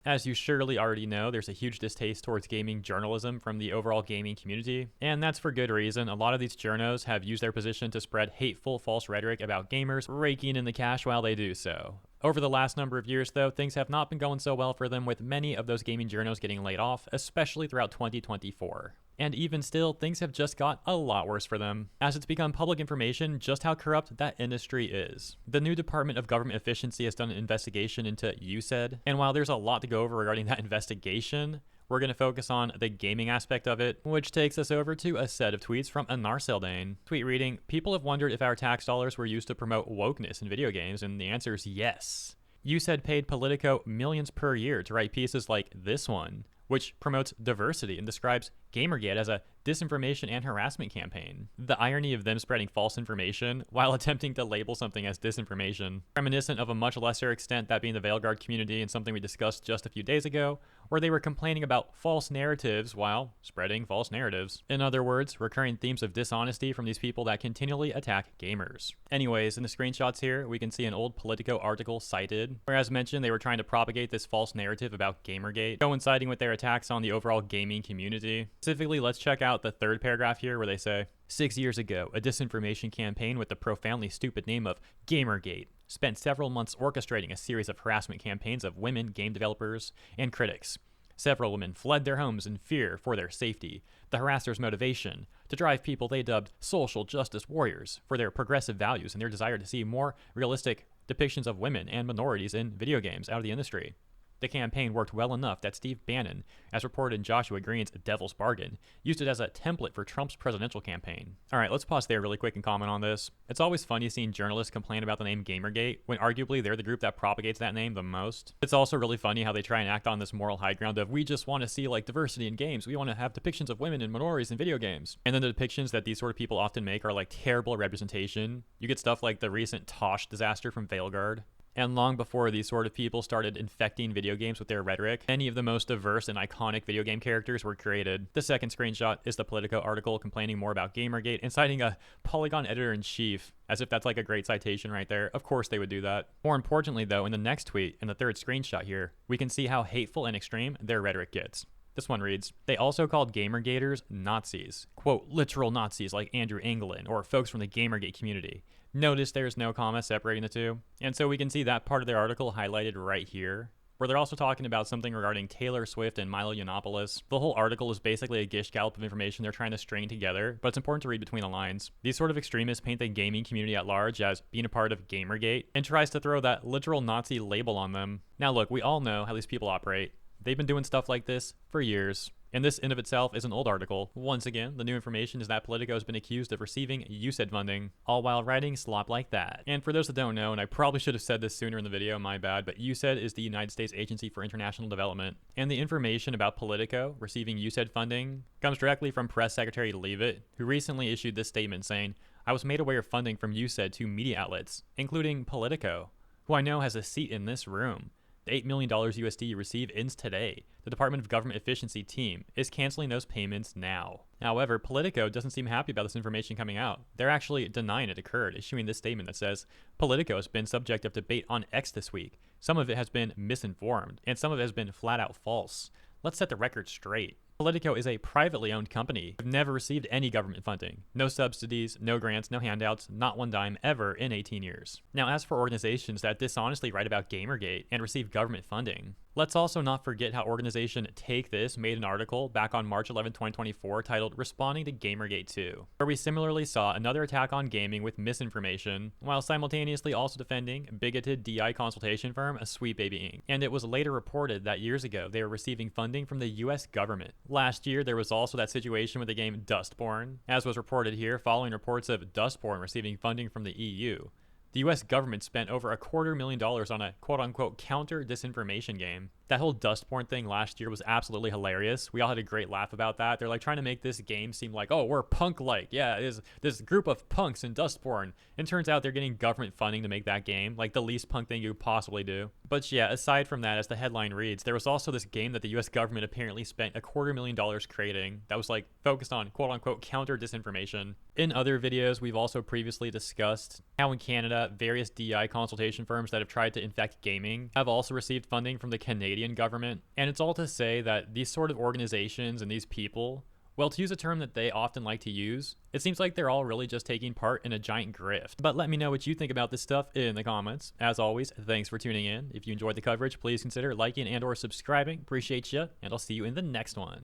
As you surely already know, there's a huge distaste towards gaming journalism from the overall gaming community, and that's for good reason. A lot of these journos have used their position to spread hateful, false rhetoric about gamers, raking in the cash while they do so. Over the last number of years, though, things have not been going so well for them, with many of those gaming journos getting laid off, especially throughout 2024. And even still, things have just got a lot worse for them, as it's become public information just how corrupt that industry is. The new Department of Government Efficiency has done an investigation into USAID, and while there's a lot to go over regarding that investigation, we're going to focus on the gaming aspect of it, which takes us over to a set of tweets from Anar Seldane. Tweet reading, "People have wondered if our tax dollars were used to promote wokeness in video games, and the answer is yes. USAID paid Politico millions per year to write pieces like this one, which promotes diversity and describes Gamergate as a disinformation and harassment campaign. The irony of them spreading false information while attempting to label something as disinformation, reminiscent of a much lesser extent, that being the Veilguard community and something we discussed just a few days ago, where they were complaining about false narratives while spreading false narratives. In other words, recurring themes of dishonesty from these people that continually attack gamers. Anyways, in the screenshots here, we can see an old Politico article cited, where as mentioned, they were trying to propagate this false narrative about Gamergate, coinciding with their attacks on the overall gaming community. Specifically, let's check out the third paragraph here where they say, 6 years ago, a disinformation campaign with the profoundly stupid name of Gamergate spent several months orchestrating a series of harassment campaigns of women game developers and critics. Several women fled their homes in fear for their safety. The harassers' motivation, to drive people they dubbed social justice warriors for their progressive values and their desire to see more realistic depictions of women and minorities in video games out of the industry. The campaign worked well enough that Steve Bannon, as reported in Joshua Green's Devil's Bargain, used it as a template for Trump's presidential campaign." Alright, let's pause there really quick and comment on this. It's always funny seeing journalists complain about the name Gamergate, when arguably they're the group that propagates that name the most. It's also really funny how they try and act on this moral high ground of, we just want to see like diversity in games, we want to have depictions of women and minorities in video games. And then the depictions that these sort of people often make are like terrible representation. You get stuff like the recent Tosh disaster from Veilguard. And long before these sort of people started infecting video games with their rhetoric, many of the most diverse and iconic video game characters were created. The second screenshot is the Politico article complaining more about Gamergate and citing a Polygon editor-in-chief, as if that's like a great citation right there. Of course they would do that. More importantly though, in the next tweet, in the third screenshot here, we can see how hateful and extreme their rhetoric gets. This one reads, "They also called Gamergaters Nazis. Quote, literal Nazis like Andrew Anglin or folks from the Gamergate community." Notice there's no comma separating the two. And so we can see that part of their article highlighted right here, where they're also talking about something regarding Taylor Swift and Milo Yiannopoulos. The whole article is basically a gish gallop of information they're trying to string together, but it's important to read between the lines. These sort of extremists paint the gaming community at large as being a part of Gamergate and tries to throw that literal Nazi label on them. Now look, we all know how these people operate. They've been doing stuff like this for years. And this in of itself is an old article. Once again, the new information is that Politico has been accused of receiving USAID funding, all while writing slop like that. And for those that don't know, and I probably should have said this sooner in the video, my bad, but USAID is the United States Agency for International Development. And the information about Politico receiving USAID funding comes directly from Press Secretary Leavitt, who recently issued this statement saying, "I was made aware of funding from USAID to media outlets, including Politico, who I know has a seat in this room. The $8 million USD you receive ends today. The Department of Government Efficiency team is canceling those payments now." However, Politico doesn't seem happy about this information coming out. They're actually denying it occurred, issuing this statement that says, "Politico has been subject of debate on X this week. Some of it has been misinformed, and some of it has been flat out false. Let's set the record straight. Politico is a privately owned company. We've never received any government funding. No subsidies, no grants, no handouts, not one dime ever in 18 years. Now, as for organizations that dishonestly write about Gamergate and receive government funding, let's also not forget how organization Take This made an article back on March 11, 2024 titled Responding to Gamergate 2, where we similarly saw another attack on gaming with misinformation, while simultaneously also defending bigoted DI consultation firm Sweet Baby Inc. And it was later reported that years ago they were receiving funding from the US government. Last year, there was also that situation with the game Dustborn, as was reported here following reports of Dustborn receiving funding from the EU. The US government spent over $250,000 on a quote-unquote counter-disinformation game. That whole Dustborn thing last year was absolutely hilarious. We all had a great laugh about that. They're like trying to make this game seem like, oh, we're punk-like. Yeah, it is this group of punks in Dustborn. And turns out they're getting government funding to make that game, like the least punk thing you could possibly do. But yeah, aside from that, as the headline reads, there was also this game that the US government apparently spent $250,000 creating that was like focused on quote-unquote counter-disinformation. In other videos, we've also previously discussed how in Canada, various DI consultation firms that have tried to infect gaming have also received funding from the Canadian Canadian government. And it's all to say that these sort of organizations and these people, well, to use a term that they often like to use, it seems like they're all really just taking part in a giant grift. But let me know what you think about this stuff in the comments. As always, thanks for tuning in. If you enjoyed the coverage, please consider liking and or subscribing. Appreciate you, and I'll see you in the next one.